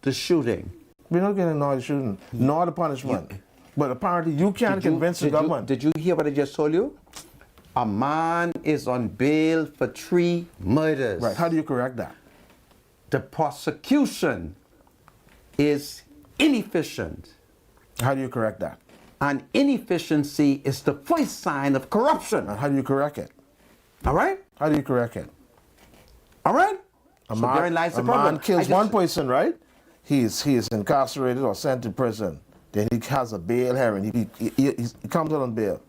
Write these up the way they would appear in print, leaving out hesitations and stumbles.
the shooting. We're not getting nor the shooting, nor the punishment. But apparently you can't convince the government. Did you hear what I just told you? A man is on bail for 3 murders. Right. How do you correct that? The prosecution is inefficient. How do you correct that? And inefficiency is the first sign of corruption. And how do you correct it? All right? How do you correct it? All right? A So therein lies the a problem. man kills one person, right? He is incarcerated or sent to prison. Then he has a bail hearing. He comes out on bail.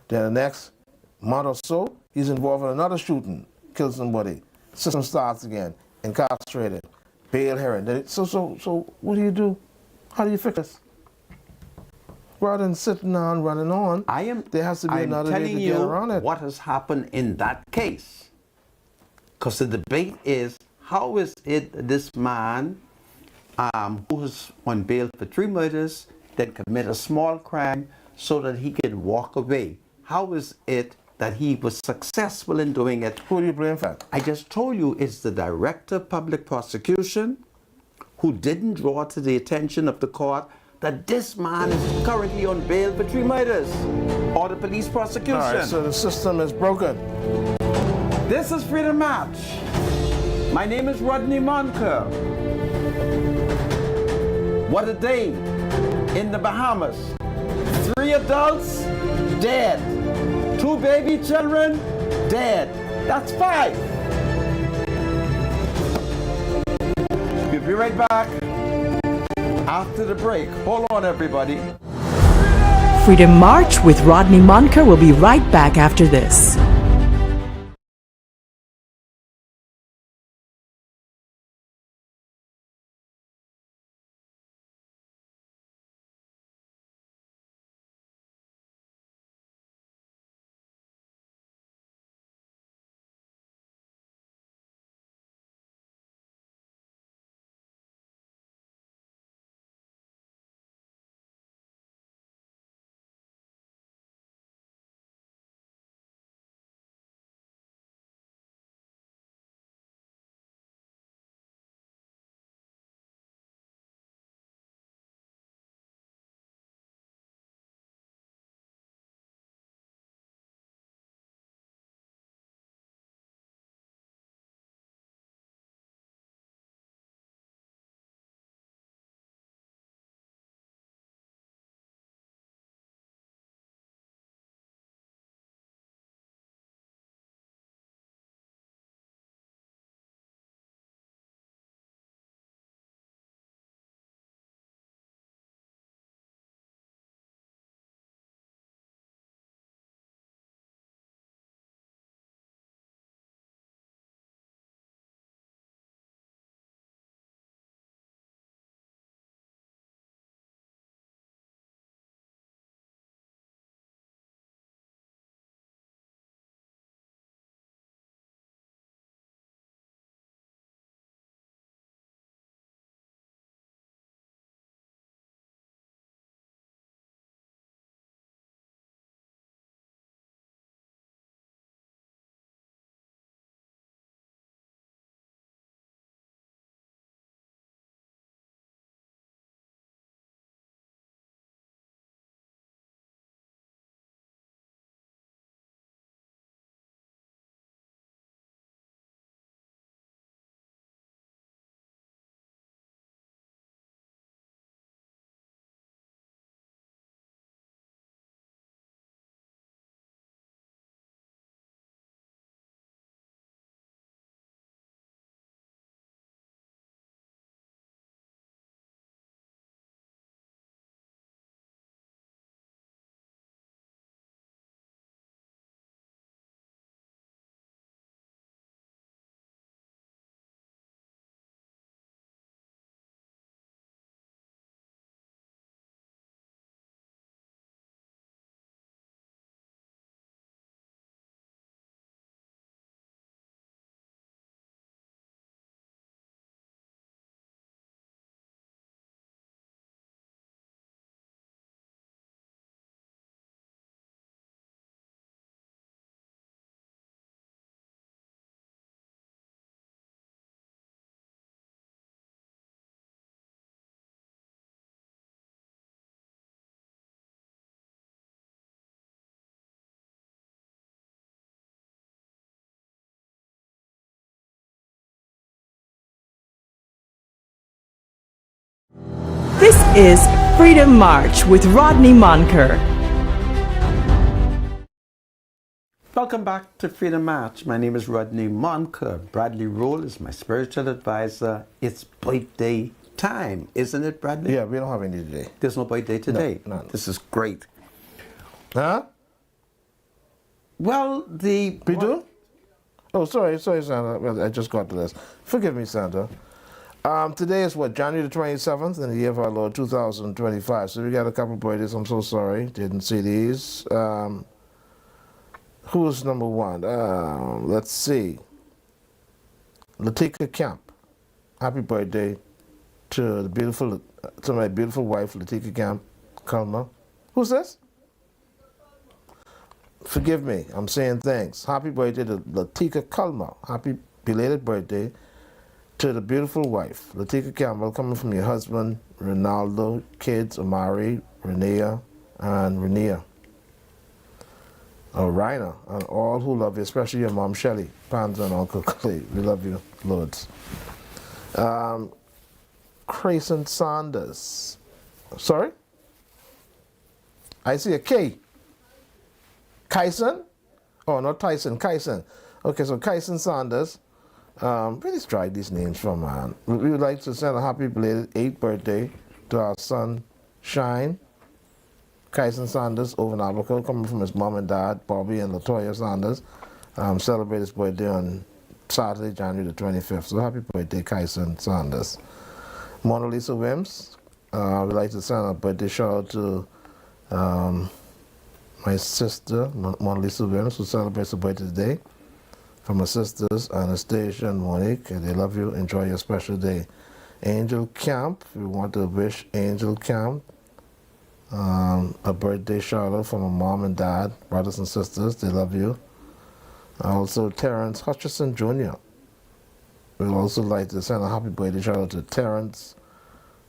Then the next month or so, he's involved in another shooting, kills somebody. System starts again, incarcerated, bail hearing. So what do you do? How do you fix this? Rather than sitting down running on, there has to be another way to get around it. What has happened in that case. Because the debate is, how is it that this man who was on bail for 3 murders then commit a small crime so that he could walk away? How is it that he was successful in doing it? Who do you blame for that? I just told you it's the Director of Public Prosecution who didn't draw to the attention of the court that this man is currently on bail for 3 murders, or the police prosecution. All right, so the system is broken. This is Freedom March. My name is Rodney Monker. What a day in the Bahamas. 3 adults dead. 2 baby children dead. That's 5. We'll be right back after the break. Hold on, everybody. Freedom March with Rodney Monker will be right back after this. This is Freedom March with Rodney Monker. Welcome back to Freedom March. My name is Rodney Monker. Bradley Roll is my spiritual advisor. It's birthday time, isn't it, Bradley? Yeah, we don't have any today. There's no birthday today. No, none. This is great. Huh? Well, We do? Oh, sorry, Santa. Well, I just got to this. Forgive me, Santa. Today is what, January the 27th in the year of our Lord 2025. So we got a couple of birthdays. I'm so sorry. Didn't see these. Who's number one? Let's see. Latika Camp. Happy birthday to my beautiful wife, Latika Camp Culmer. Who's this? Forgive me, I'm saying thanks. Happy birthday to Latika Culmer. Happy belated birthday to the beautiful wife, Latika Campbell, coming from your husband, Ronaldo, kids, Amari, Renea, and Renea. Rina, and all who love you, especially your mom, Shelly, Pam's and Uncle Clay. We love you, Lords. Grayson Saunders. Sorry? I see a K. Kyson? Oh, not Tyson, Kyson. Okay, so Kyson Saunders. Really tried these names from, man. We would like to send a happy belated 8th birthday to our son, Shine. Kyson Saunders over in Albuquerque, coming from his mom and dad, Bobby and Latoya Saunders. Celebrate his birthday on Saturday, January the 25th. So happy birthday, Kyson Saunders. Mona Lisa Wims. We'd like to send a birthday shout out to my sister, Mona Lisa Wims, who celebrates her birthday today. From her sisters, Anastasia and Monique, and they love you. Enjoy your special day. Angel Camp, we want to wish Angel Camp a birthday shout out from her mom and dad, brothers and sisters. They love you. Also, Terrence Hutchison Jr. We'd also like to send a happy birthday shout out to Terrence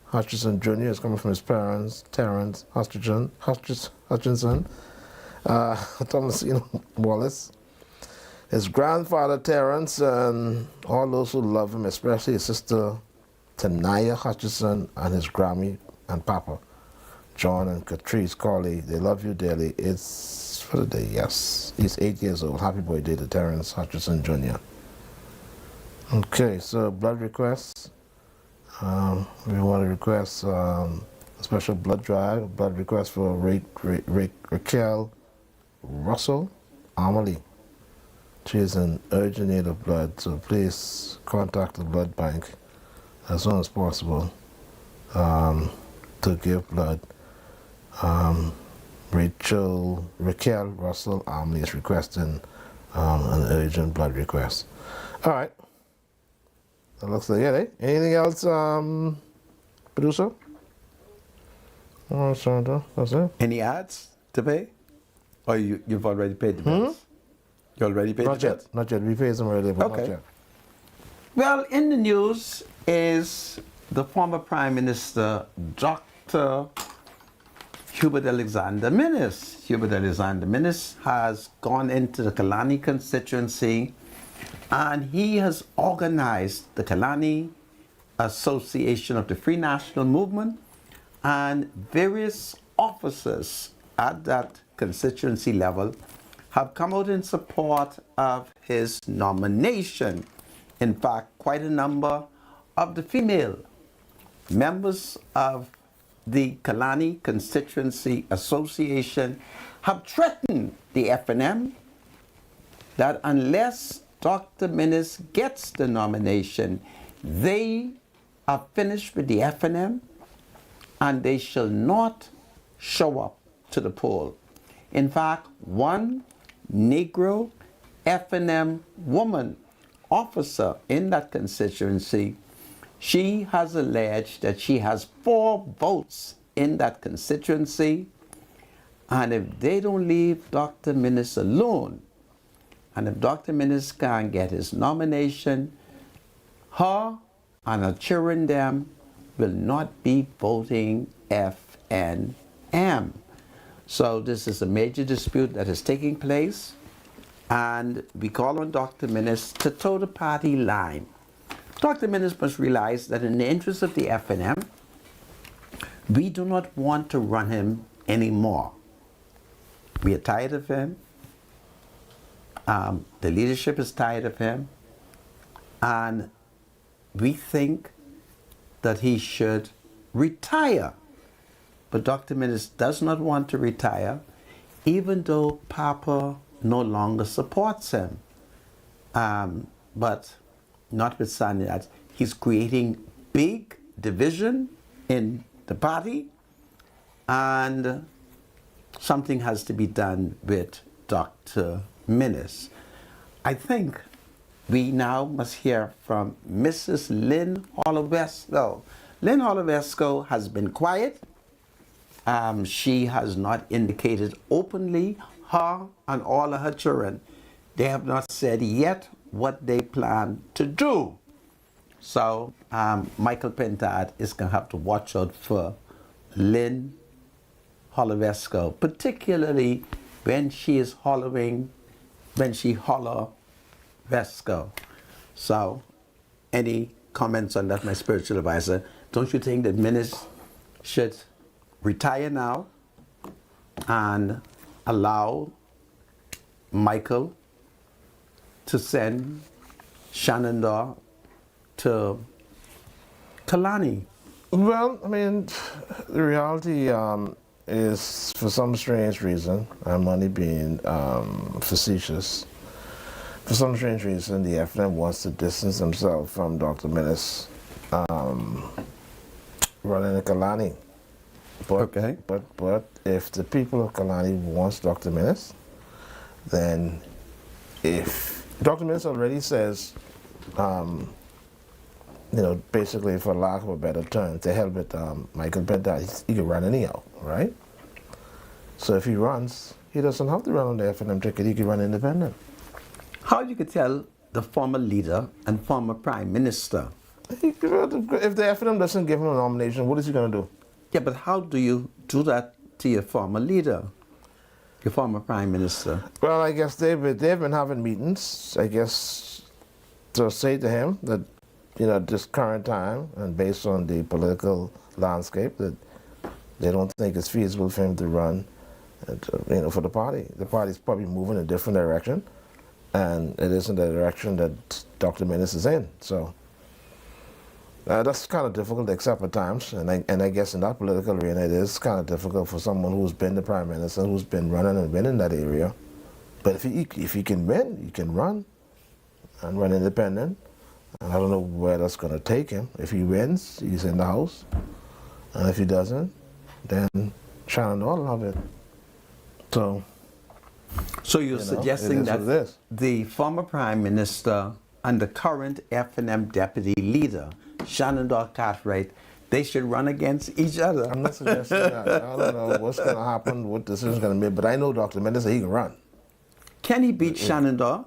Hutchison Jr. It's coming from his parents, Terrence Hutchison, Thomasino Wallace, his grandfather Terrence, and all those who love him, especially his sister Tanaya Hutchison and his Grammy and Papa, John and Catrice Corley. They love you dearly. It's for the day, yes. He's 8 years old. Happy birthday to Terrence Hutchison Jr. Okay, so blood requests. We want to request a special blood drive, a blood request for Raquel Russell Amelie. She is in urgent need of blood, so please contact the blood bank as soon as possible to give blood. Raquel Russell Amelie is requesting an urgent blood request. All right. That looks like it, eh? Anything else, producer? Oh, Sandra, that's it. Any ads to pay? Or you've already paid the bills? You already paid the bills? Not yet. We paid them earlier, but Okay. not yet. Well, in the news is the former Prime Minister, Dr. Hubert Alexander Minnis. Hubert Alexander Minnis has gone into the Kalani constituency and he has organized the Kalani Association of the Free National Movement, and various officers at that constituency level have come out in support of his nomination. In fact, quite a number of the female members of the Kalani Constituency Association have threatened the FNM that unless Dr. Minnis gets the nomination, they are finished with the FNM and they shall not show up to the poll. In fact, one Negro FNM woman officer in that constituency, she has alleged that she has 4 votes in that constituency, and if they don't leave Dr. Minnis alone, and if Dr. Minnis can't get his nomination, her and her children them will not be voting FNM. So this is a major dispute that is taking place, and we call on Dr. Minnis to toe the party line. Dr. Minnis must realize that in the interest of the FNM, We do not want to run him anymore. We are tired of him. The leadership is tired of him. And we think that he should retire. But Dr. Minnis does not want to retire, even though Papa no longer supports him. But notwithstanding that, he's creating big division in the party, and something has to be done with Dr. Minnis. I think we now must hear from Mrs. Lynn Hollowesco. Lynn Hollowesco has been quiet. She has not indicated openly, her and all of her children, they have not said yet what they plan to do. So Michael Pentard is going to have to watch out for Lynn Hollowesco, particularly when she is hollering, when she holler Vesco. So any comments on that, my spiritual advisor? Don't you think that Minnis should retire now and allow Michael to send Shenandoah to Kalani? Well, I mean, the reality is, for some strange reason, I'm only being facetious, for some strange reason, the FNM wants to distance himself from Dr. Minnis running in Kalani. But, Okay. But if the people of Kalani wants Dr. Minnis, then if Dr. Minnis already says, basically, for lack of a better term, to hell with Michael Pentard, he can run anyhow, right? So if he runs, he doesn't have to run on the FNM ticket, he can run independent. How you could tell the former leader and former prime minister? If the FNM doesn't give him a nomination, what is he going to do? Yeah, but how do you do that to your former leader, your former prime minister? Well, I guess they've been having meetings, I guess, to say to him that, at this current time, and based on the political landscape, that they don't think it's feasible for him to run, for the party. The party's probably moving in a different direction, and it isn't the direction that Dr. Minnis is in. So that's kind of difficult to accept at times, and I guess in that political arena, it is kind of difficult for someone who's been the prime minister, who's been running and been in that area. But if he can win, he can run and run independent. And I don't know where that's going to take him. If he wins, he's in the House. And if he doesn't, then Shenandoah will have it. So you're suggesting that the former prime minister and the current FNM deputy leader, Shenandoah Cartwright, they should run against each other? I'm not suggesting that. I don't know what's going to happen, what decision's going to be, but I know Dr. Minnis, he can run. Can he beat Shenandoah?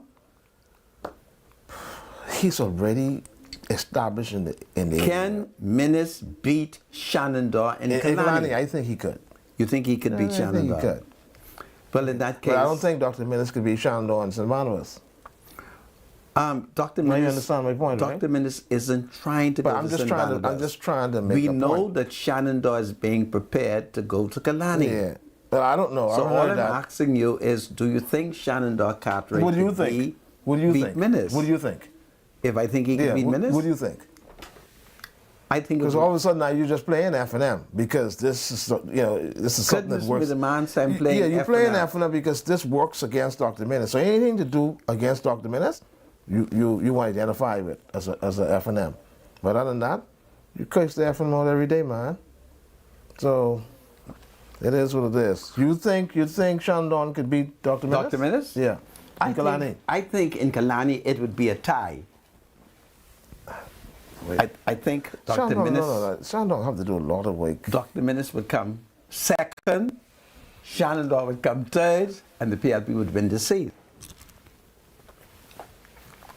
He's already established in the Can Minnis beat Shenandoah in Kalani? I think he could. You think he could beat Shenandoah? I think he could. Well, in that case... But I don't think Dr. Minnis could beat Shenandoah and St. Manuel's. Dr. Now Minnis, you understand my point, right? Dr. Minnis isn't trying to But go I'm to just St. trying to. Barnabas. I'm just trying to make We a know point. that Shenandoah is being prepared to go to Kalani. Yeah, but I don't know. So I all heard I'm that. asking you is, do you think Shenandoah Cartwright What do you could think? What do you beat think? Minnis? What do you think? If I think he can beat Minnis? What do you think? I think Because all of a sudden now you're just playing F&M because this is this is something that Goodness works. me, the man said I'm playing Yeah, you're F&M. playing F&M because this works against Dr. Minnis. So anything to do against Dr. Minnis, you want to identify with as a F&M. But other than that, you curse the F&M out every day, man. So it is what it is. You think Shandon could beat Dr. Minnis? Dr. Minnis? Yeah. In Kalani. I think in Kalani it would be a tie. I think Dr. Minnis... No. Shandon have to do a lot of work. Dr. Minnis would come second, Shenandoah would come third, and the PLP would win the seat.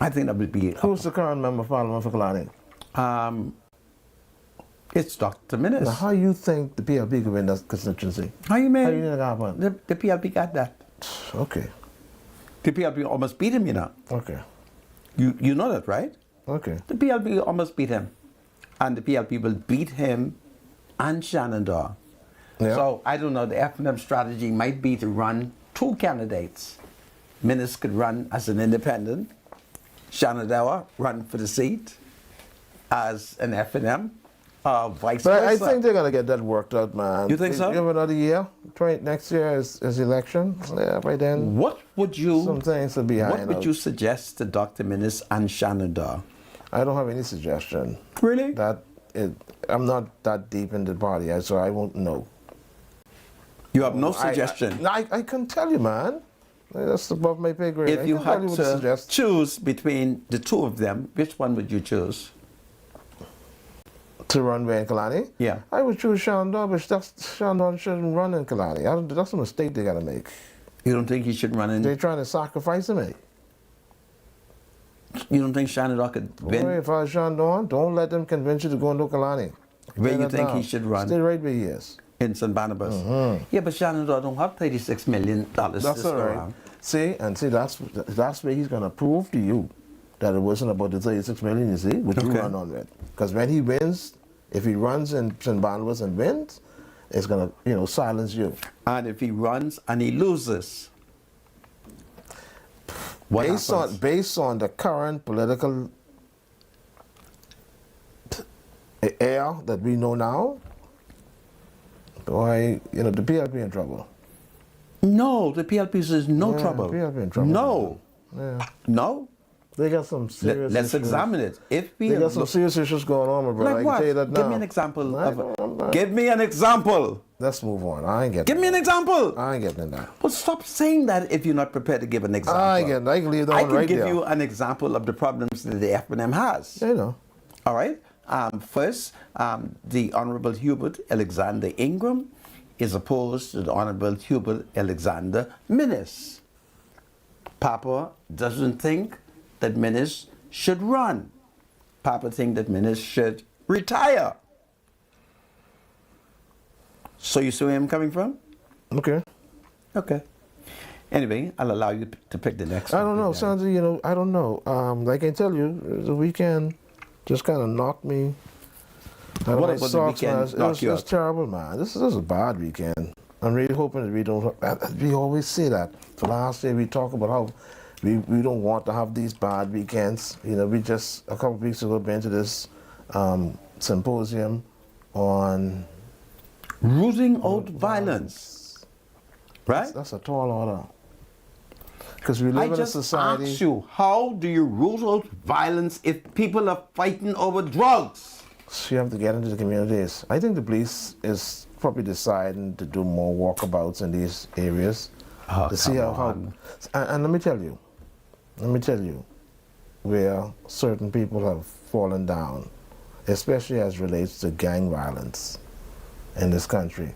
I think that would be... Who's the current member of Parliament for Kalani? It's Dr. Minnis. Now, how you think the PLP could win that constituency? How you mean? How you think that happen? The PLP got that. Okay. The PLP almost beat him, Okay. You know that, right? Okay. The PLP almost beat him. And the PLP will beat him and Shenandoah. Yeah. So I don't know, the FNM strategy might be to run two candidates. Minnis could run as an independent, Shenandoah run for the seat as an FNM, vice But versa. I think they're going to get that worked out, man. You think so? Give another year. Next year is election. Yeah, by then, What would you some things will be What ironed would out. you suggest to Dr. Minnis and Shenandoah? I don't have any suggestion. Really? I'm not that deep in the party, so I won't know. You have no suggestion. I can tell you, man. That's above my pay grade. If you can tell had what to to suggest. choose between the two of them, which one would you choose? To run in Kalani? Yeah. I would choose Shenandoah, but Shenandoah shouldn't run in Kalani. That's a mistake they got to make. You don't think he should run in? They're trying to sacrifice him. You don't think Shenandoah could win? Boy, if I was Shenandoah, don't let them convince you to go into Kalani. Where Tell you that think now. he should run? Stay right where he is. In St. Barnabas? Mm-hmm. Yeah, but Shenandoah don't have $36 million That's this all go right. around. See, that's where he's going to prove to you that it wasn't about the 36 million, you see, which you Okay. run on with. Because when he wins, if he runs in St. Barnabas and wins, it's going to, silence you. And if he runs and he loses, what happens? Based on the current political air that we know now, boy, the PLP in trouble. No, the PLP is no Yeah, trouble. PLP in trouble. No. Yeah. No. They got some serious Let's issues. examine it. If we They got some serious issues going on, my brother. I like can what? tell you that now. Give me an example. I- Give me an example. Let's move on. I ain't getting Give me an example. I ain't getting in that. Well, stop saying that if you're not prepared to give an example. I ain't getting. I can leave that I one can right give there. you an example of the problems that the FNM has. You know. All right. First, the Honorable Hubert Alexander Ingram is opposed to the Honorable Hubert Alexander Minnis. Papa doesn't think that Minnis should run. Papa thinks that Minnis should retire. So you see where I'm coming from? Okay. Okay. Anyway, I'll allow you to pick the next I one. don't know, Sandra. I don't know. I can tell you, the weekend just kind of knocked me. out of What my about the socks, weekend man. It knock was you just out? terrible, man. This is a bad weekend. I'm really hoping that we don't. We always say that. For last year, we talk about how we don't want to have these bad weekends. We just a couple of weeks ago been to this symposium on. Rooting out violence. Right? That's a tall order. Because we I live in a just society. asked you, how do you root out violence if people are fighting over drugs? So you have to get into the communities. I think the police is probably deciding to do more walkabouts in these areas Oh, to see come how. on. And let me tell you, where certain people have fallen down, especially as relates to gang violence in this country.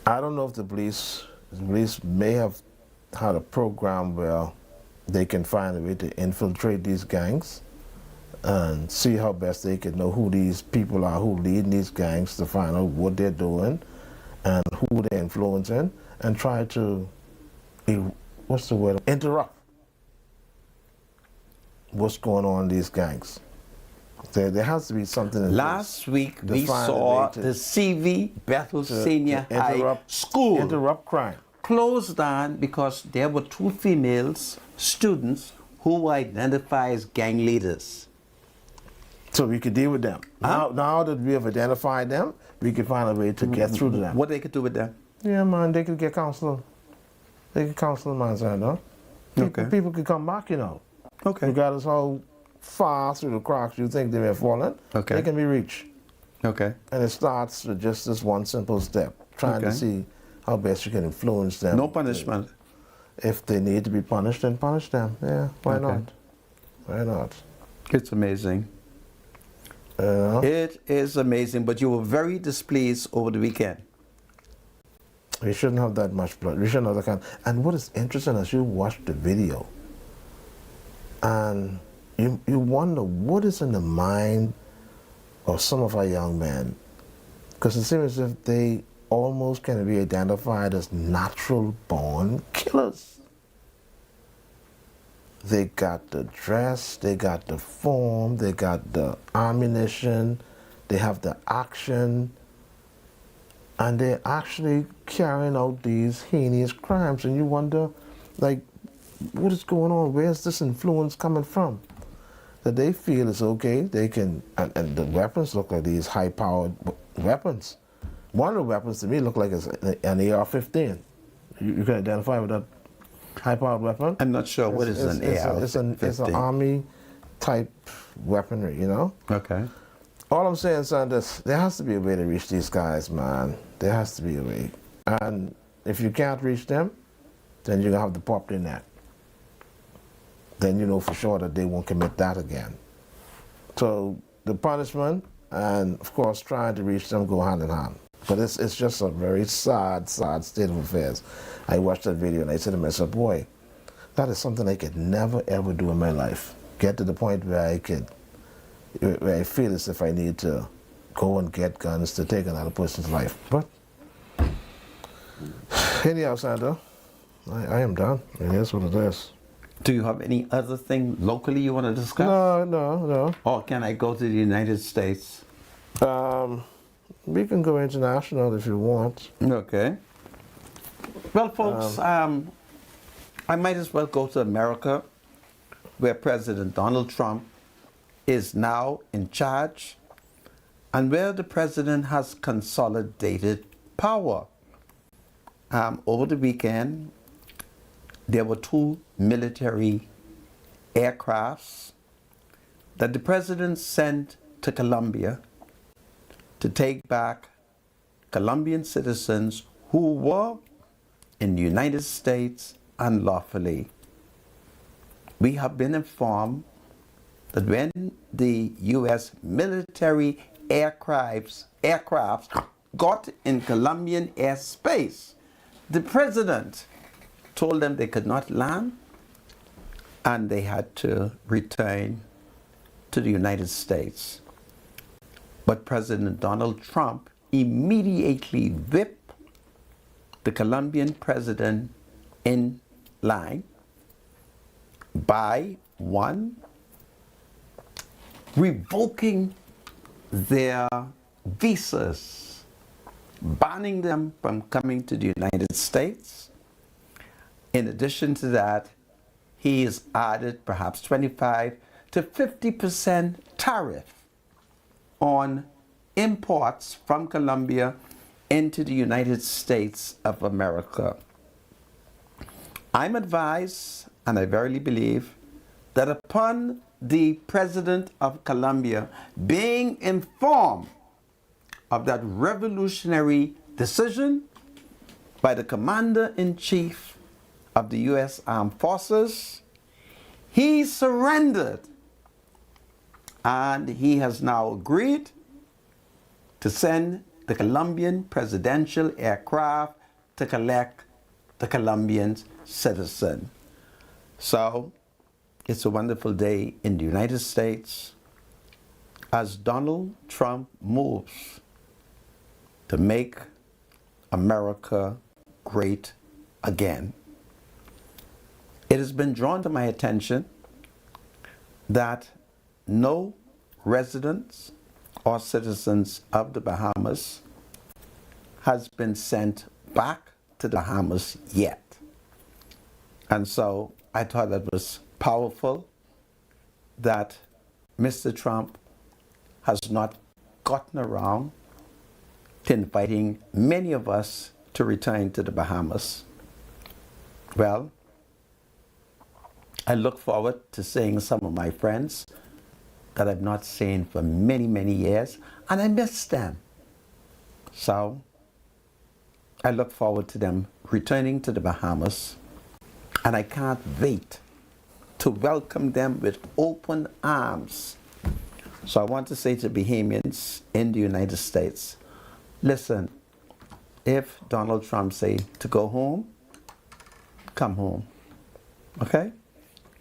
I don't know if the police may have had a program where they can find a way to infiltrate these gangs and see how best they can know who these people are who lead these gangs, to find out what they're doing and who they're influencing, and try to, interrupt what's going on in these gangs. There has to be something in Last week, to we find a saw way to- the CV Bethel Senior to High School interrupt crime. closed down because there were two females students who were identified as gang leaders. So we could deal with them. Now that we have identified them, we can find a way to get through to them. What they could do with them? Yeah, man, they could get counsel. They could counsel them, man, no? Okay. People could come back, Okay. regardless how far through the cracks you think they may have fallen. Okay. They can be reached. Okay. And it starts with just this one simple step, trying to Okay. see how best you can influence them. No punishment. If they need to be punished, then punish them. Yeah, why Okay. not? Why not? It's amazing. It is amazing, but you were very displeased over the weekend. We shouldn't have that much blood. We shouldn't have that kind. And what is interesting as you watch the video, and you wonder what is in the mind of some of our young men, because it seems as if they almost can be identified as natural born killers. They got the dress, they got the form, they got the ammunition, they have the action, and they're actually carrying out these heinous crimes. And you wonder, like, what is going on? Where's this influence coming from? That they feel it's okay, they can, and the weapons look like these high-powered weapons. One of the weapons to me look like it's an AR-15. You can identify with that high-powered weapon? I'm not sure what is an AR. It's an army-type weaponry, you know? Okay. All I'm saying, son, is there has to be a way to reach these guys, man. There has to be a way. And if you can't reach them, then you're going to have to pop their neck. Then you know for sure that they won't commit that again. So the punishment and, of course, trying to reach them go hand in hand. But it's just a very sad state of affairs. I watched that video and I said to myself, boy, that is something I could never, ever do in my life. Get to the point where I feel as if I need to go and get guns to take another person's life. But anyhow, Sandra, I am done. It is what it is. Do you have any other thing locally you want to discuss? No. Or can I go to the United States? We can go international if you want. Okay. Well, folks, I might as well go to America, where President Donald Trump is now in charge, and where the president has consolidated power. Over the weekend, there were 2 military aircrafts that the president sent to Colombia to take back Colombian citizens who were in the United States unlawfully. We have been informed that when the U.S. military aircrafts got in Colombian airspace, the president told them they could not land and they had to return to the United States. But President Donald Trump immediately whipped the Colombian president in line by, one, revoking their visas, banning them from coming to the United States. In addition to that, he has added perhaps 25 to 50% tariff on imports from Colombia into the United States of America. I'm advised, and I verily believe, that upon the president of Colombia being informed of that revolutionary decision by the commander-in-chief of the U.S. Armed Forces, he surrendered, and he has now agreed to send the Colombian presidential aircraft to collect the Colombian citizen. So it's a wonderful day in the United States as Donald Trump moves to make America great again. It has been drawn to my attention that no residents or citizens of the Bahamas has been sent back to the Bahamas yet. And so I thought that was powerful that Mr. Trump has not gotten around to inviting many of us to return to the Bahamas. Well, I look forward to seeing some of my friends that I've not seen for many, many years, and I miss them. So I look forward to them returning to the Bahamas, and I can't wait to welcome them with open arms. So I want to say to Bahamians in the United States, listen, if Donald Trump say to go home, come home, okay?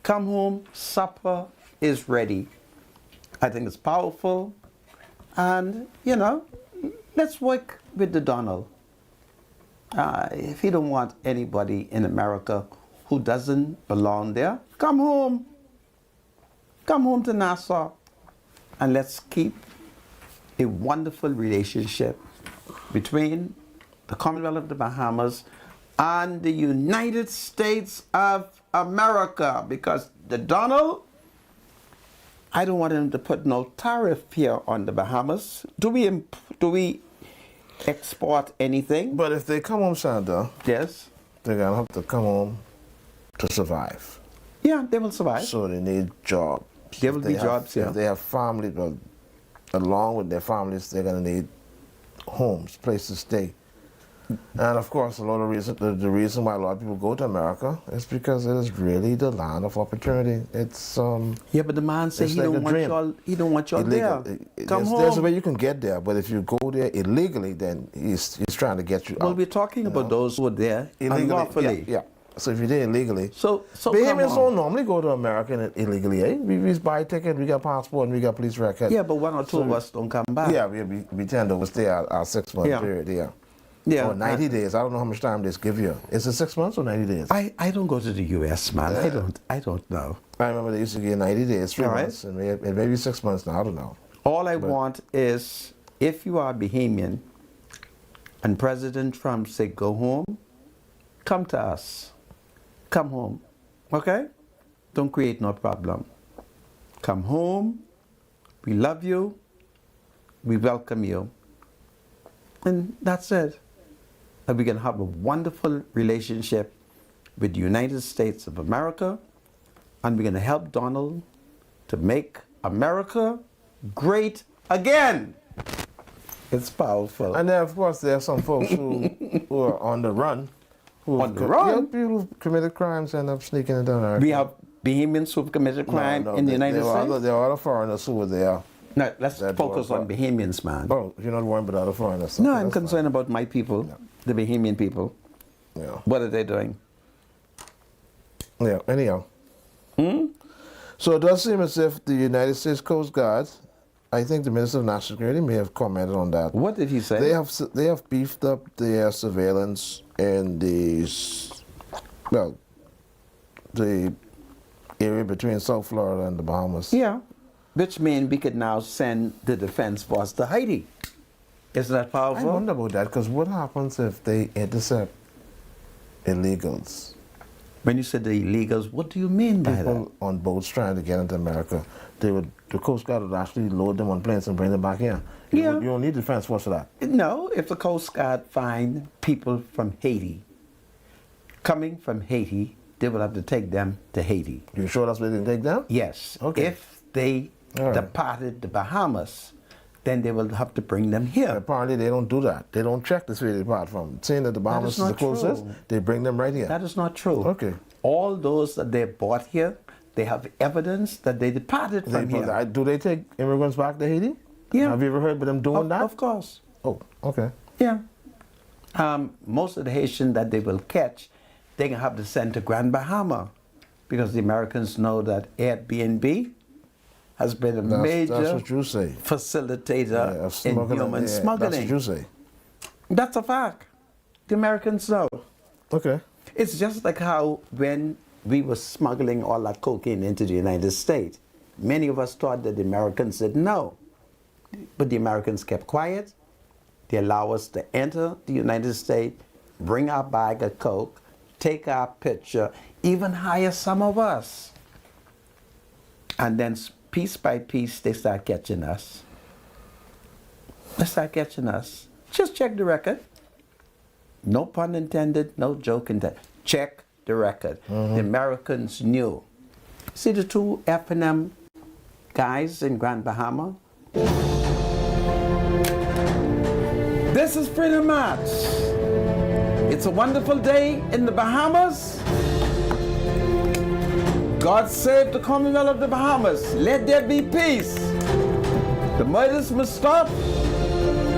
Come home, supper is ready. I think it's powerful, and, you know, let's work with the Donald. If he don't want anybody in America who doesn't belong there, come home. Come home to Nassau, and let's keep a wonderful relationship between the Commonwealth of the Bahamas and the United States of America, because the Donald, I don't want him to put no tariff here on the Bahamas. Do we export anything? But if they come home, Senator, Yes. they're gonna have to come home to survive. Yeah, they will survive. So they need jobs. There will If be they have- jobs, yeah. If they have families, well, along with their families, they're gonna need homes, places to stay. And of course, a lot of the reason why a lot of people go to America is because it is really the land of opportunity. It's Yeah, but the man said It's he like don't a want dream. y'all. He don't want y'all illegal. there. It- Come there's a home. way you can get there, but if you go there illegally, then he's trying to get you Well, out. we're talking about those who are there unlawfully. Yeah, yeah. So if you're there illegally, So come Bahamians on. don't normally go to America illegally. Eh? We buy a ticket, we got passport, and we got police record. Yeah, but one or two of us don't come back. Yeah, we tend to stay our 6 month Yeah. period. Yeah. Yeah. Or 90 days. I don't know how much time they give you. Is it 6 months or 90 days? I don't go to the U.S., man. I don't know. I remember they used to give 90 days, 3 All right. months, and maybe 6 months now. I don't know. All I want is, if you are Bahamian and President Trump say go home, come to us. Come home. Okay? Don't create no problem. Come home. We love you. We welcome you. And that's it. And we can have a wonderful relationship with the United States of America, and we're going to help Donald to make America great again. It's powerful. And then, of course, there are some folks who are on the run. On the run? Yeah, people who committed crimes end up sneaking into America. We have Bahamians who've committed crime in the United States. There are other foreigners who were there. No, let's that focus were- on Bahamians, man. Oh, you're not worried about other foreigners. No, Okay, I'm that's concerned about my people, the Bahamian people. fine. Yeah. What are they doing? Yeah, anyhow. So it does seem as if the United States Coast Guard, I think the Minister of National Security may have commented on that. What did he say? They have beefed up their surveillance in the area between South Florida and the Bahamas. Yeah, which means we could now send the defense force to Haiti. Isn't that I powerful? wonder about that, because what happens if they intercept illegals? When you said the illegals, what do you mean by that? People on boats trying to get into America, the Coast Guard would actually load them on planes and bring them back here. Yeah. You don't need defense force for that. No, if the Coast Guard find people from Haiti, coming from Haiti, they will have to take them to Haiti. You sure that's where they take them? Yes. Okay. If they All right. departed the Bahamas, then they will have to bring them here. Apparently they don't do that. They don't check this where they depart from. Saying that the Bahamas is the not closest, true. they bring them right here. That is not true. Okay. All those that they bought here, they have evidence that they departed from here. Do they take immigrants back to Haiti? Yeah. Have you ever heard of them doing that? Of course. Oh, okay. Yeah. Most of the Haitians that they will catch, they're going to have to send to Grand Bahama, because the Americans know that Airbnb has been a major That's what you say. facilitator Of in smuggling, human yeah, smuggling. That's what you say. That's a fact. The Americans know. Okay. It's just like how when we were smuggling all that cocaine into the United States, many of us thought that the Americans said no. But the Americans kept quiet. They allow us to enter the United States, bring our bag of coke, take our picture, even hire some of us. And then piece by piece, they start catching us. They start catching us. Just check the record. No pun intended, no joke intended. Check the record. The Americans knew. See the two F&M guys in Grand Bahama? This is Freedom March. It's a wonderful day in the Bahamas. God save the Commonwealth of the Bahamas. Let there be peace. The murders must stop.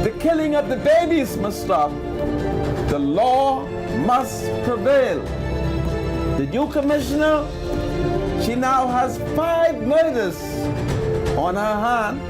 The killing of the babies must stop. The law must prevail. The new commissioner, she now has 5 murders on her hand.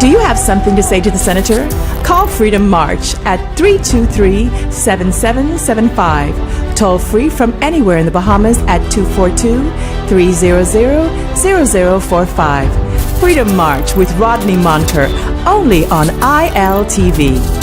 Do you have something to say to the senator? Call Freedom March at 323-7775. Toll free from anywhere in the Bahamas at 242-300-0045. Freedom March with Rodney Monker, only on ILTV.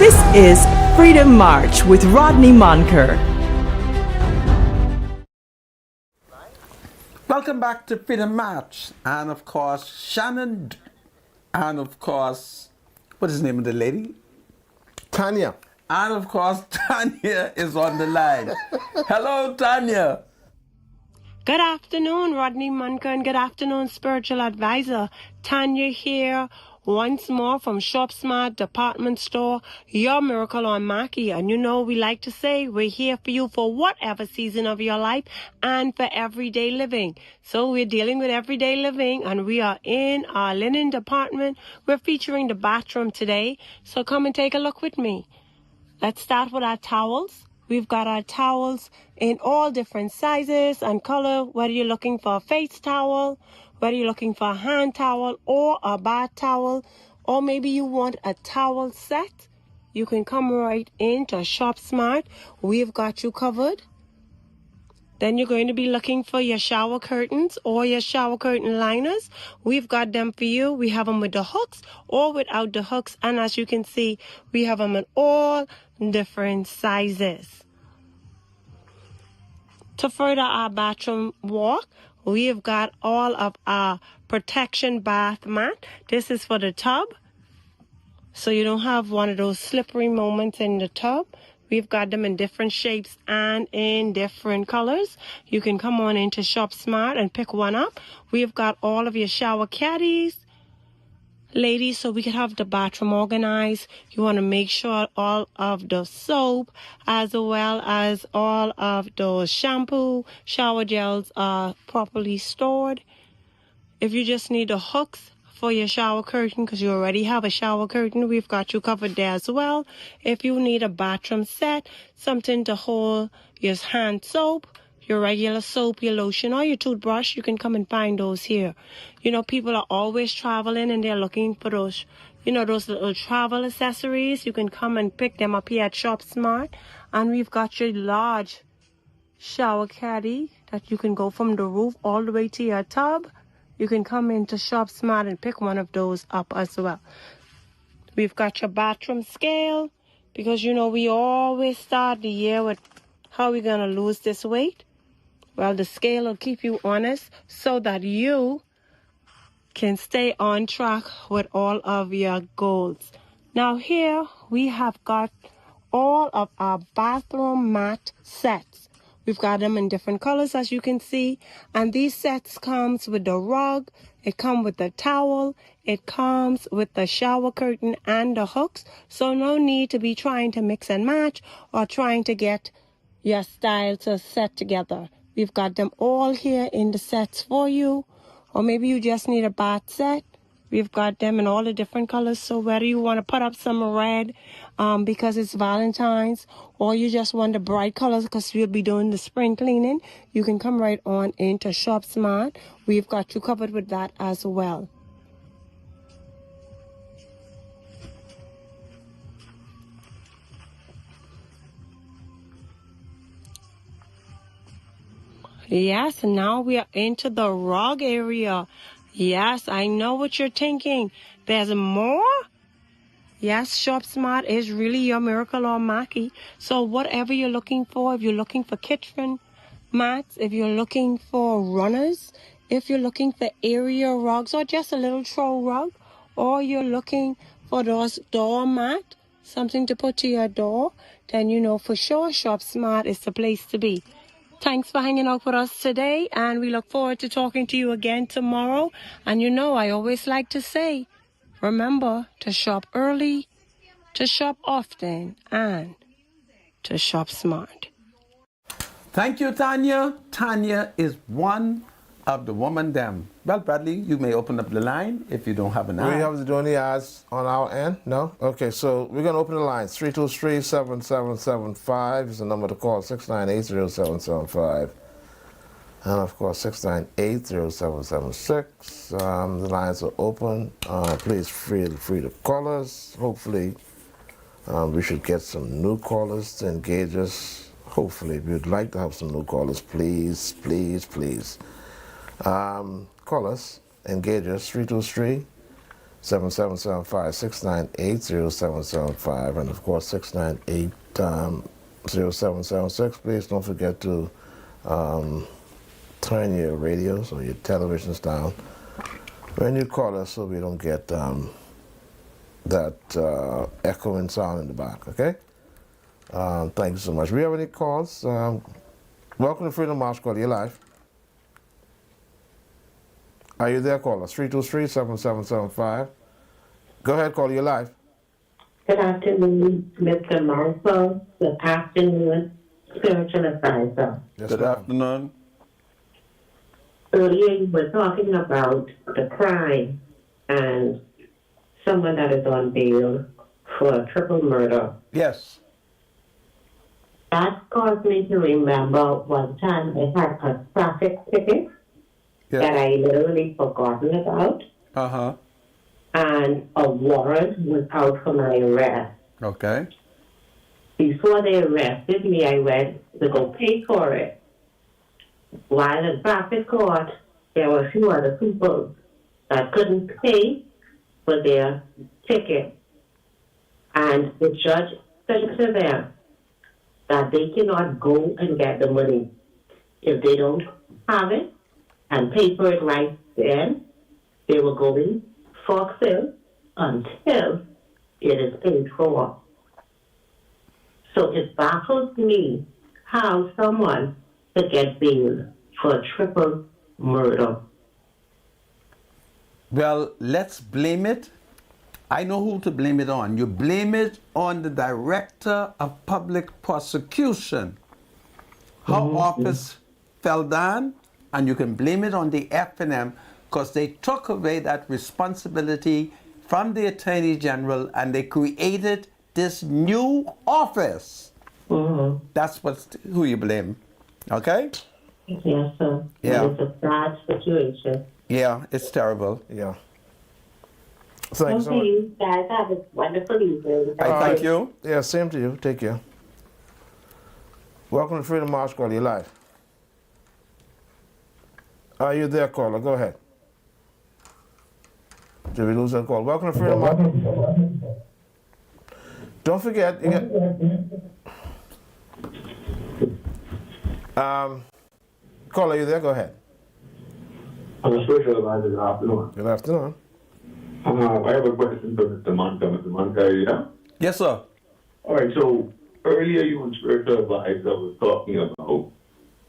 This is Freedom March with Rodney Monker. Welcome back to Freedom March. And of course, Shannon. And of course, what is the name of the lady? Tanya. And of course, Tanya is on the line. Hello, Tanya. Good afternoon, Rodney Monker, and good afternoon, spiritual advisor. Tanya here once more from Shop Smart Department Store, your miracle on Marquee. And you know, we like to say we're here for you for whatever season of your life and for everyday living. So we're dealing with everyday living, and we are in our linen department. We're featuring the bathroom today. So come and take a look with me. Let's start with our towels. We've got our towels in all different sizes and color, whether you're looking for a face towel, whether you're looking for a hand towel or a bath towel, or maybe you want a towel set. You can come right into Shop Smart. We've got you covered. Then you're going to be looking for your shower curtains or your shower curtain liners. We've got them for you. We have them with the hooks or without the hooks. And as you can see, we have them in all different sizes. To further our bathroom walk, we have got all of our protection bath mat. This is for the tub, so you don't have one of those slippery moments in the tub. We've got them in different shapes and in different colors. You can come on into Shop Smart and pick one up. We've got all of your shower caddies, ladies, so we can have the bathroom organized. You want to make sure all of the soap as well as all of those shampoo, shower gels are properly stored. If you just need the hooks for your shower curtain, because you already have a shower curtain, we've got you covered there as well. If you need a bathroom set, something to hold your hand soap, your regular soap, your lotion, or your toothbrush, you can come and find those here. You know, people are always traveling and they're looking for those, those little travel accessories. You can come and pick them up here at Shop Smart. And we've got your large shower caddy that you can go from the roof all the way to your tub. You can come into Shop Smart and pick one of those up as well. We've got your bathroom scale, because we always start the year with how we're going to lose this weight. Well, the scale will keep you honest so that you can stay on track with all of your goals. Now here we have got all of our bathroom mat sets. We've got them in different colors, as you can see. And these sets comes with the rug, it comes with the towel, it comes with the shower curtain and the hooks. So no need to be trying to mix and match or trying to get your style to set together. We've got them all here in the sets for you. Or maybe you just need a bath set. We've got them in all the different colors. So whether you want to put up some red because it's Valentine's, or you just want the bright colors because we'll be doing the spring cleaning, you can come right on into Shop Smart. We've got you covered with that as well. Yes, now we are into the rug area. Yes, I know what you're thinking. There's more? Yes, Shop Smart is really your miracle on Marquee. So whatever you're looking for, if you're looking for kitchen mats, if you're looking for runners, if you're looking for area rugs or just a little throw rug, or you're looking for those door mat, something to put to your door, then for sure Shop Smart is the place to be. Thanks for hanging out with us today, and we look forward to talking to you again tomorrow. And I always like to say, remember to shop early, to shop often, and to shop smart. Thank you, Tanya. Tanya is one of the woman them. Well, Bradley, you may open up the line if you don't have an Do eye. we have to do any odds on our end? No? Okay, so we're going to open the lines. 323-7775 is the number to call, 698-0775. And of course, 698-0776. The lines are open. Please feel free to call us. Hopefully, we should get some new callers to engage us. Hopefully, we would like to have some new callers. Please, please, please. Call us, engage us, 7775, 698-0775, and of course 698-0776. Please don't forget to turn your radios or your televisions down when you call us so we don't get that echoing sound in the back, okay? Thank you so much. We have any calls? Welcome to Freedom March Call. You're live. Are you there, caller? 323-7775. Go ahead, caller. You're live. Good afternoon, Mr. Marshall. Good afternoon, spiritual advisor. Yes, Good ma'am. afternoon. Earlier you were talking about the crime and someone that is on bail for a triple murder. Yes. That caused me to remember one time I had a traffic ticket that I literally forgotten about, Uh-huh. and a warrant was out for my arrest. Okay. Before they arrested me, I went to go pay for it. While in traffic court, there were a few other people that couldn't pay for their ticket. And the judge said to them that they cannot go and get the money if they don't have it and pay for it right then. They were going for sale until it is paid for. So it baffles me how someone could get bail for a triple murder. Well, let's blame it. I know who to blame it on. You blame it on the Director of Public Prosecution. Her office fell down, and you can blame it on the FNM because they took away that responsibility from the Attorney General and they created this new office. That's who you blame. Okay? Yes, sir. Yeah. It's a bad situation. Yeah, it's terrible. Yeah. Thanks so Okay, much. you guys have a wonderful evening. I thank you. Yeah, same to you. Take care. Welcome to Freedom March Call. You're live. Are you there, caller? Go ahead. Did we lose that call? Welcome to Freedom March. Don't forget, you get, caller, you there? Go ahead. I'm a spiritual advisor. Good afternoon. Good afternoon. I have a question for Mr. Manka. Mr. Manka, are you there? Yes, sir. All right, so earlier you and spiritual advisor was talking about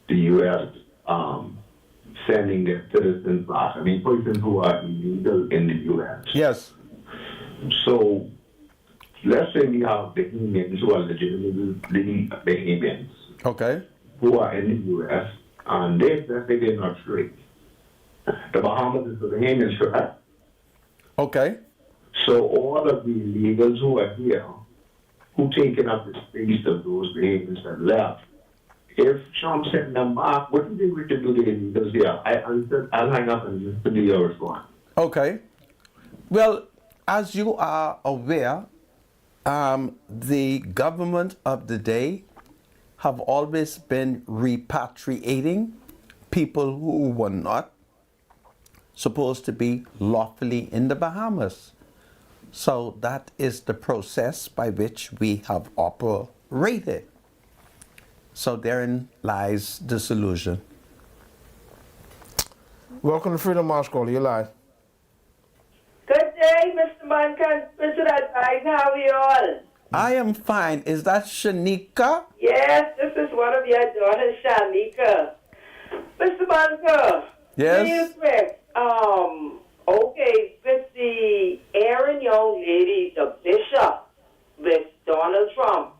the U.S. Sending their citizens back. I mean, persons who are illegal in the U.S. Yes. So let's say we have Bahamians who are legitimately Bahamians Okay. who are in the U.S. and let's say they're not straight. The Bahamas is the Bahamians, correct? Okay. So all of the illegals who are here, who taken up the space of those Bahamians that left, if Trump sent them back, what do they going to do to the illegals here? I'll hang up and listen to your response. Okay. Well, as you are aware, the government of the day have always been repatriating people who were not supposed to be lawfully in the Bahamas. So that is the process by which we have operated. So therein lies the solution. Welcome to Freedom March Call. You're live. Good day, Mr. Mankan, Mr. Advisor. How are you all? I am fine. Is that Shanika? Yes, this is one of your daughters, Shanika. Mr. Mankan. Yes? Real quick. Okay, with the Aaron young lady, the bishop, with Donald Trump,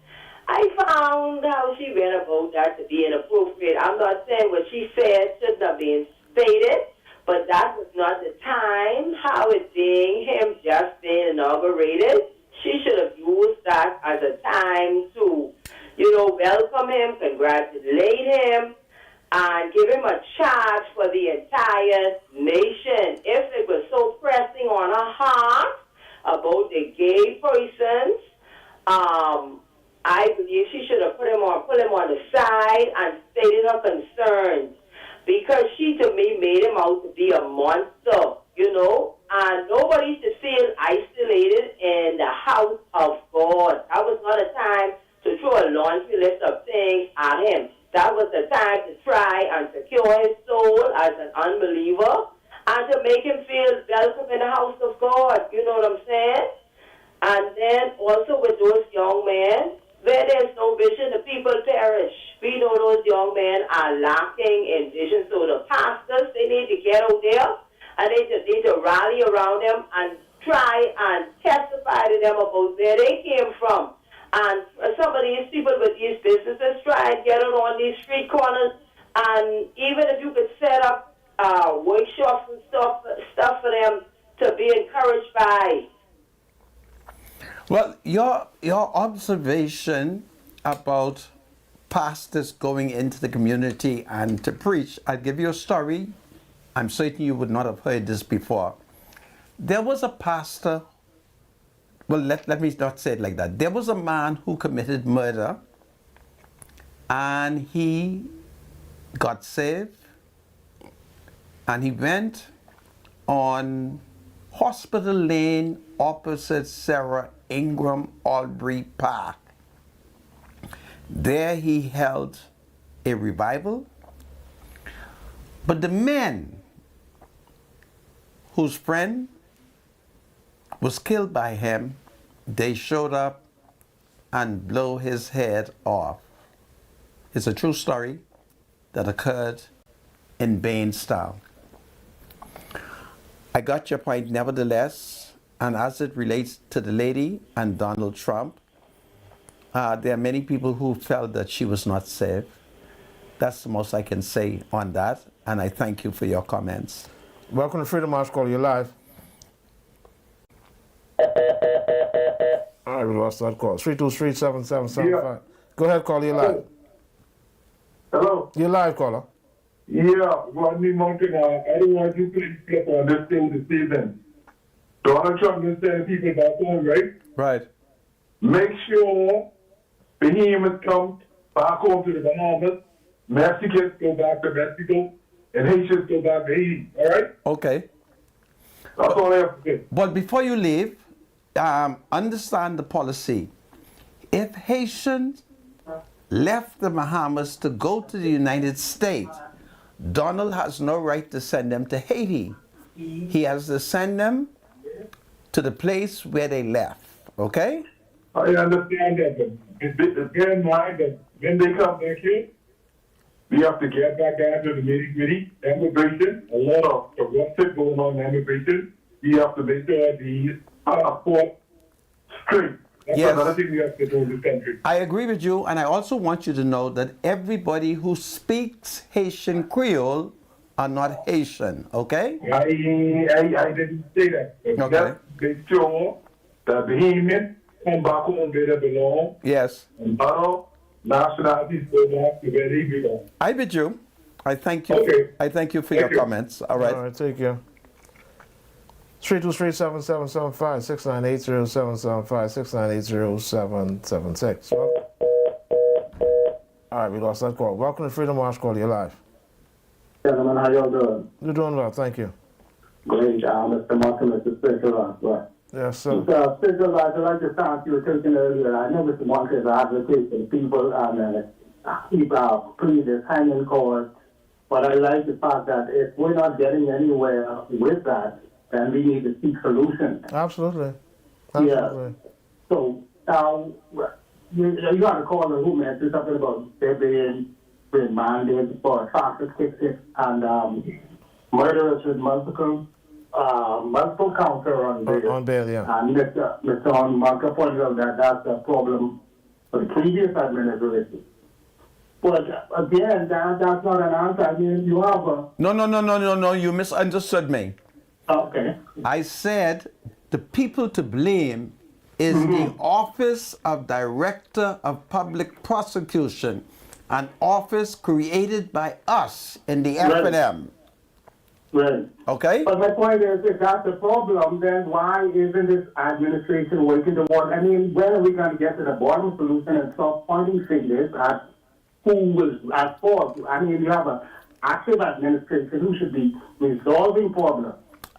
I found how she went about that to be inappropriate. I'm not saying what she said shouldn't have been stated, but that was not the time. How it being him just being inaugurated, she should have used that as a time to, welcome him, congratulate him, and give him a charge for the entire nation. If it was so pressing on her heart about the gay persons, I believe she should have put him on the side and stated her concerns, because she, to me, made him out to be a monster. you know, and nobody should feel isolated in the house of God. That was not a time to throw a laundry list of things at him. That was the time to try and secure his soul as an unbeliever and to make him feel welcome in the house of God. You know what I'm saying? And then also with those young men, where there's no vision, the people perish. We know those young men are lacking in vision. So the pastors, they need to get out there and they just need to rally around them and try and testify to them about where they came from. And some of these people with these businesses try and get it on these street corners. And even if you could set up workshops and stuff for them to be encouraged by. Well, your observation about pastors going into the community and to preach, I'll give you a story. I'm certain you would not have heard this before. There was a pastor, well, let me not say it like that. There was a man who committed murder and he got saved and he went on Hospital Lane opposite Sarah Ingram Albury Park. There he held a revival. But the men whose friend was killed by him, they showed up and blew his head off. It's a true story that occurred in Bainstown. I got your point nevertheless, and as it relates to the lady and Donald Trump, there are many people who felt that she was not safe. That's the most I can say on that, and I thank you for your comments. Welcome to Freedom March Call. You're live. All right, we lost that call. 323-7775. Yeah. Go ahead, caller. You're live. Hello? You're live, caller. Yeah, Rodney Mountain, I don't want you to slip on this thing this evening. Donald Trump is sending people back home, right? Right. Make sure Bahamians come back home to the Bahamas, Mexicans go back to Mexico, and Haitians go back to Haiti, all right? Okay. That's all I have to say. But before you leave, understand the policy. If Haitians left the Bahamas to go to the United States, Donald has no right to send them to Haiti. He has to send them to the place where they left, okay? I understand that, but bear in mind that when they come back here, we have to get back down to the nitty-gritty immigration. A lot of corruption going on in immigration. We have to make sure these passports straight. That's Yes. another thing we have to do in this country. I agree with you, and I also want you to know that everybody who speaks Haitian Creole are not Haitian, okay? I didn't say that. Okay. Just make sure that Bahamians come back home where they belong, Yes. and other nationalities go back to where they belong. I with you. I thank you. Okay. I thank you for Thank your you. comments. All right. All right, take care. 323-7775, 698-0775, 698-0776. All right, we lost that call. Welcome to Freedom March Call. You're live. Gentlemen, how y'all doing? You're doing well, thank you. Great, Mr. Martin, Mr. Spiritual. Right. Yes, sir. Spiritual, I'd like to start you were taking earlier. I know Mr. Martin is advocating people and people plead this hanging cause, but I like the fact that if we're not getting anywhere with that, then we need to seek solutions. Absolutely. Yeah. Absolutely. So now you got to call the who mentioned something about there being remanded for traffic tickets and murderers with multiple counts are on bail. On bail, yeah. And Mr. Marker pointed out that that's a problem for the previous administration. But again, that's not an answer. I mean, you have a... No. You misunderstood me. Okay. I said the people to blame is the Office of Director of Public Prosecution, an office created by us in the F&M. Right. Okay? But my point is, if that's the problem, then why isn't this administration working toward? I mean, when are we going to get to the bottom solution and stop pointing fingers at who was at fault? I mean, you have an active administration who should be resolving problems.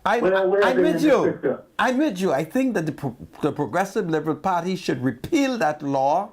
I'm Where with they you. picture? I'm with you. I think that the Progressive Liberal Party should repeal that law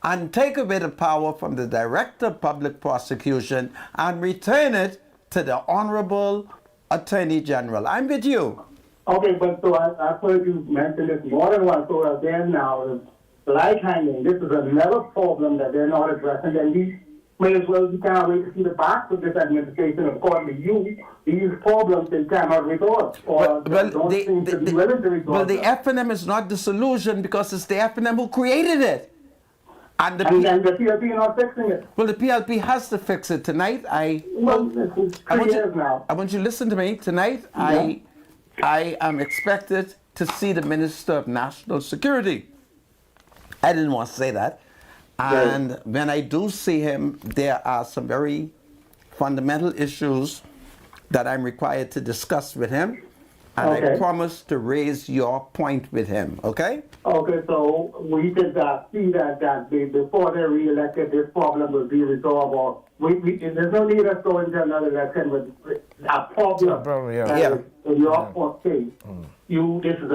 and take away the power from the Director of Public Prosecution and return it to the Honorable Attorney General. I'm with you. Okay, but so I've heard you mention this more than once. So again now, like hanging, this is another problem that they're not addressing. And we may as well, you can't wait to see the back of this administration. According to you, these problems they cannot resolve. Or don't seem to be willing to resolve. Well, the them. FNM is not the solution because it's the FNM who created it. And the, And the PLP not fixing it. well, the PLP has to fix it tonight. Well, it's 3 years now. I want you to listen to me. Tonight, I am expected to see the Minister of National Security. I didn't want to say that. And when I do see him, there are some very fundamental issues that I'm required to discuss with him. And I Okay. promise to raise your point with him, okay? Okay, so we could see that before they're re-elected, this problem will be resolved. Or there's no need us going to another election with a problem. Problem, yeah. Yeah. In your case, this is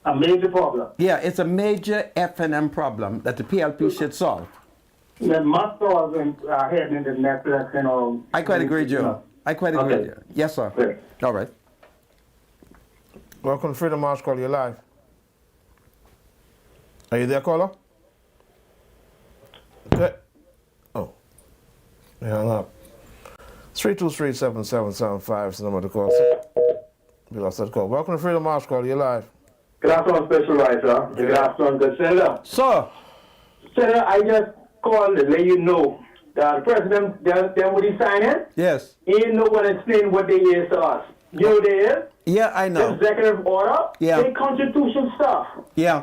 a major problem. Yeah, it's a major FNM problem that the PLP should solve. That must solve heading into the next election. Or I quite agree, Joe. I quite agree with you. Yes, sir. Great. All right. Welcome to Freedom March Call. You're live. Are you there, caller? Okay. Oh. We hung up. 323-7775 is the number to call. We lost that call. Welcome to Freedom March Call. You're live. Good afternoon, Special Writer. Good afternoon, good Senator. Sir. Senator, I just called to let you know that the President, them what he signing, Yes. he ain't no one explain what they is to us. You know what they is? Yeah, I know. Executive order, Yeah. they constitution stuff. Yeah.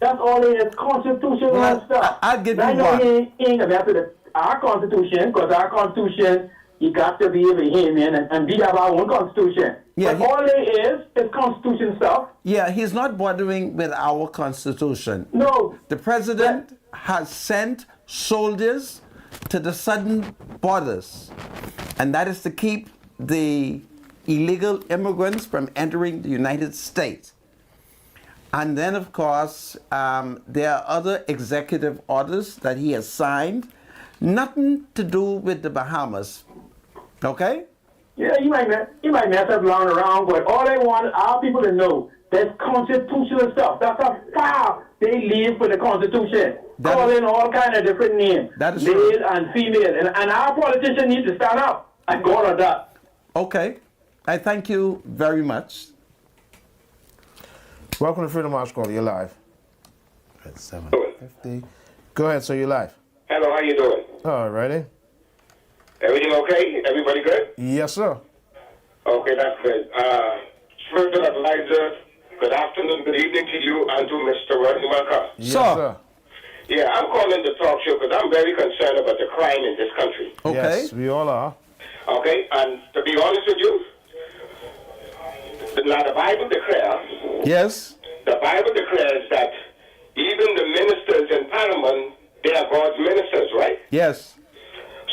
That's all it is, constitutional Well, stuff. I'll give I you know one. he ain't gonna have to our constitution, because our constitution, you got to be able to hear in, and we have our own constitution. Yeah, but all it is constitution stuff. Yeah, he's not bothering with our constitution. No. The president has sent soldiers to the southern borders, and that is to keep the illegal immigrants from entering the United States. And then, of course, there are other executive orders that he has signed, nothing to do with the Bahamas. Okay? Yeah, you might mess up lying around, but all they want our people to know that's constitutional stuff. That's how they live for the Constitution. That Call is- in all kind of different names. That is male true. and female. And our politicians need to stand up and go on that. Okay. I thank you very much. Welcome to Freedom March Call. You're live. At 7:50. Go ahead, sir. You're live. Hello, how you doing? All righty. Everything okay? Everybody good? Yes, sir. Okay, that's good. Spiritual advisor, good afternoon, good evening to you and to Mr. Rodney Manka. Yes, Sir. sir. Yeah, I'm calling the talk show because I'm very concerned about the crime in this country. Okay. Yes, we all are. Okay, and to be honest with you, now the Bible declares, Yes. that even the ministers in Parliament, they are God's ministers, right? Yes.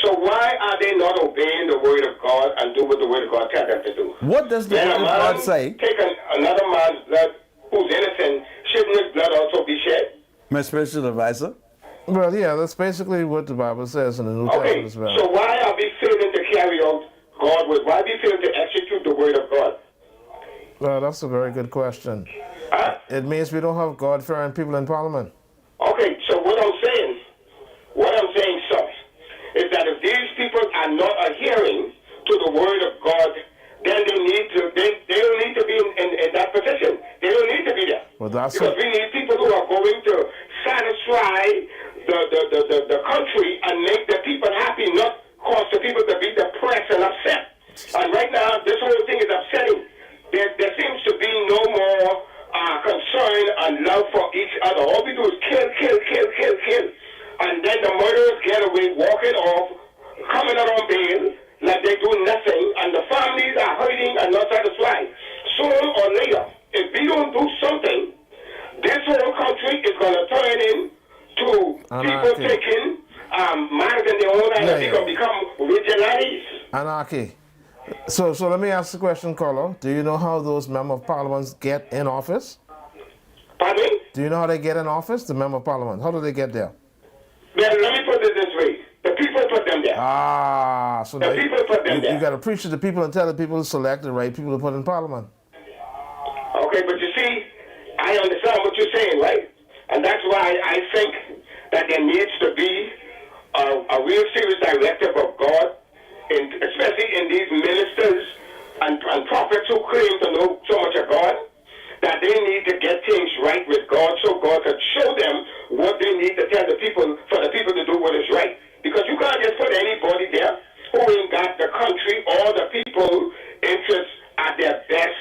So why are they not obeying the word of God and do what the word of God tells them to do? What does the When word a of man God say? take another man's blood who's innocent, shouldn't his blood also be shed? My spiritual advisor? Well, yeah, that's basically what the Bible says in the New Okay, Testament as well. so why are we failing to carry out God's word? Why are we failing to execute the word of God? Well, that's a very good question. Huh? It means we don't have God-fearing people in Parliament. Okay, so what I'm saying, sir, is that if these people are not adhering to the word of God, then they don't need to be in that position. They don't need to be there. Well, that's because it. we need people who are going to satisfy the country and make the people happy, not cause the people to be depressed and upset. And right now, this whole thing is upsetting. There seems to be no more concern and love for each other. All we do is kill. And then the murderers get away, walking off, coming out on bail, like they do nothing, and the families are hurting and not satisfied. Sooner or later, if we don't do something, this whole country is going to turn into people taking matters in their own hands. They're going to become vigilantes. Anarchy. So let me ask the question, Carlo. Do you know how those members of parliament get in office? Pardon me? Do you know how they get in office, the member of parliament? How do they get there? Well, let me put it this way. The people put them there. Ah, so The people put them there. you got to preach to the people and tell the people to select the right people to put in parliament. Okay, but you see, I understand what you're saying, right? And that's why I think that there needs to be a real serious directive of God, especially in these ministers and prophets who claim to know so much of God, that they need to get things right with God so God can show them what they need to tell the people for the people to do what is right. Because you can't just put anybody there who ain't got the country or the people interests at their best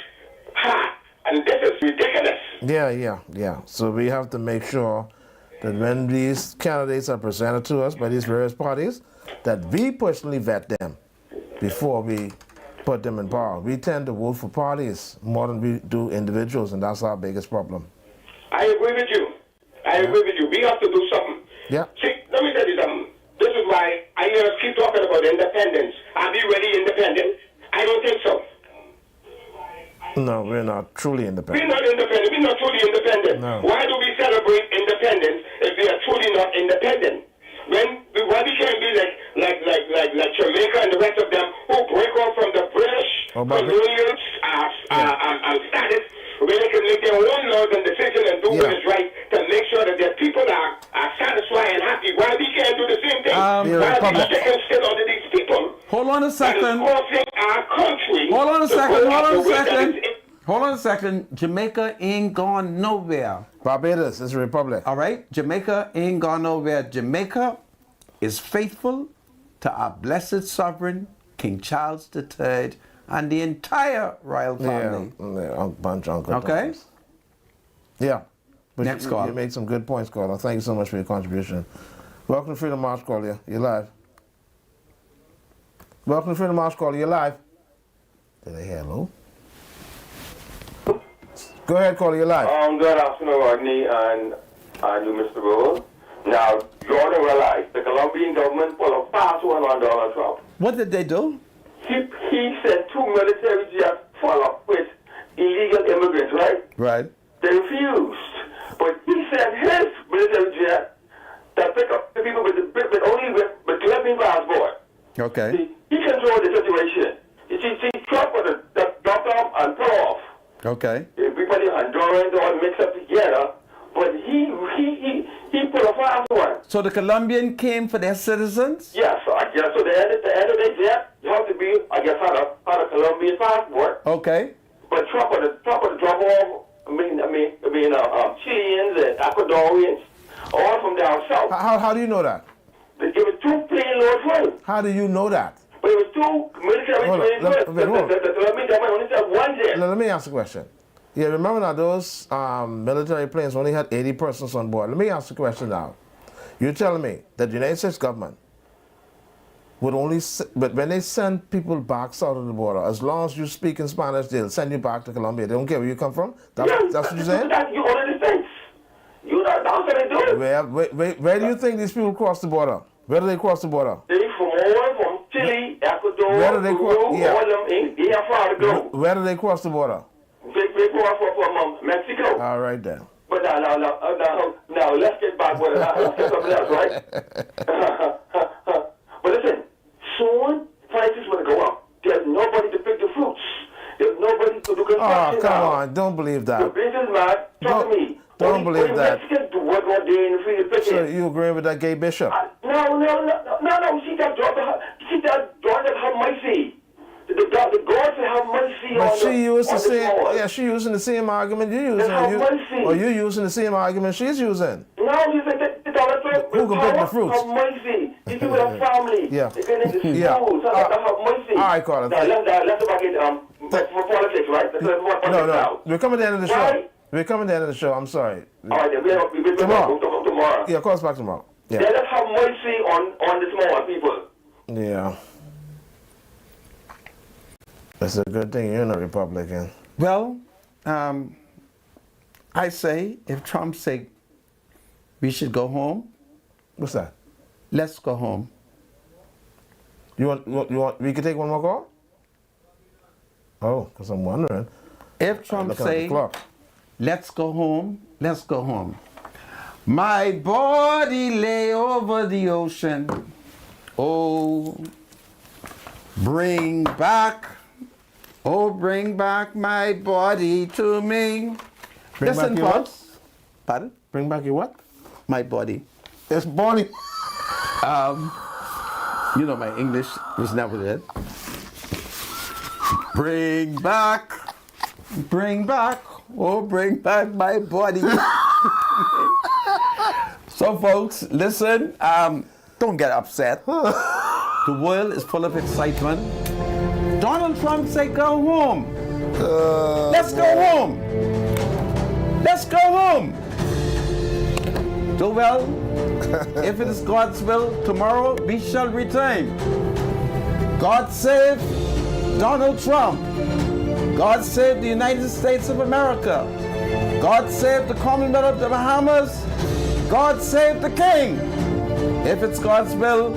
heart. And this is ridiculous. Yeah. So we have to make sure that when these candidates are presented to us by these various parties, that we personally vet them before we put them in power. We tend to vote for parties more than we do individuals, and that's our biggest problem. I agree with you. We have to do something. Yeah. See, let me tell you something. This is why I hear us keep talking about independence. Are we really independent? I don't think so. No, we're not truly independent. We're not independent. We're not truly independent. No. Why do we celebrate independence if we are truly not independent? Why we can't be like Jamaica and the rest of them who break off from the British colonial status, where they can make their own laws and decisions and do what is right to make sure that their people are satisfied and happy. Why we can't do the same thing? Why are we sticking still under these people? Hold on a second. Causing our country. Hold on a to second. go Hold on the a way that second. it's- Hold on a second. Jamaica ain't gone nowhere. Barbados is a republic. All right? Jamaica ain't gone nowhere. Jamaica is faithful to our blessed sovereign, King Charles III, and the entire royal family. Bunch of Uncle Okay? Toms. Yeah. But Next you, call. You made some good points, Carla. Thank you so much for your contribution. Welcome to Freedom March, Carla. You're live. Welcome to Freedom March, Carla. You're live. Did I hear hello? Go ahead, Carla. You're live. Good afternoon, Rodney, and you, Mr. Rose. Now, you ought to realize the Colombian government put a fast one on Donald Trump. What did they do? He sent 2 military jets full up with illegal immigrants, right? Right. They refused. But he sent his military jet to pick up the people with Colombian passport. Okay. He controlled the situation. You see, Trump was a drop down and pull off. Okay. Everybody Hondurans all mixed up together, but he put a fast one. So the Colombian came for their citizens? Yes, so I guess so. The end of the jet, you have to be, I guess, had a Colombian passport. Okay. But Trump would drop off. Chileans and Ecuadorians, all from down south. How do you know that? It was 2 plane load full. How do you know that? But it was 2 military planes full. The Colombian government only sent 1 jet. Let me ask a question. Yeah, remember now those military planes only had 80 persons on board. Let me ask the question now. You're telling me that the United States government would only, but when they send people back south of the border, as long as you speak in Spanish, they'll send you back to Colombia. They don't care where you come from? That's what you're saying? You order the things. That's what they do. Where do you think these people cross the border? Where do they cross the border? They from Chile, Ecuador, Where do they Peru, yeah. all them in. They have far to go. Where do they cross the border? They go from Mexico. All right then. But now let's get back with it. Let's get something else, right? But listen, soon prices will go up. There's nobody to pick the fruits. There's nobody to do construction. Oh, come on. Don't believe that. The business man, trust me. Don't believe that. Mexicans to work all day in the field picking. So you agree with that gay bishop? No. She got daughter have mercy. The God to have mercy But on she used the on same. Lord. Yeah, she using the same argument you're using. Have mercy. Or you using the same argument she's using. No, you said the Donald Trump. Who can pick the fruits? Have mercy. These people have family. Yeah. They get into Yeah. schools. So have mercy. All right, Carla. Now let's about it for politics, right? Let's more politics No. now. We're coming to the end of the show. Right? We're coming to the end of the show. I'm sorry. All right, then we'll tomorrow. Yeah, call us back tomorrow. Yeah. Then let's have mercy on the small people. Yeah. It's a good thing you're not a Republican. Well, I say if Trump say we should go home, What's that? let's go home. You want? We can take one more call. Oh, because I'm wondering. If Trump Looking at the say, clock. let's go home, let's go home. My body lay over the ocean. Oh, bring back my body to me. Bring back your what? Pardon? Bring back your what? My body. It's Bonnie. You know, my English was never there. Bring back, oh, bring back my body. So, folks, listen, don't get upset. The world is full of excitement. Donald Trump said, go home. Let's go home. Let's go home. So, well, if it is God's will, tomorrow we shall return. God save Donald Trump. God save the United States of America. God save the Commonwealth of the Bahamas. God save the King. If it's God's will,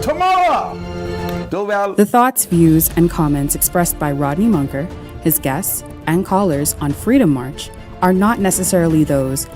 tomorrow. Do well. The thoughts, views, and comments expressed by Rodney Munker, his guests, and callers on Freedom March are not necessarily those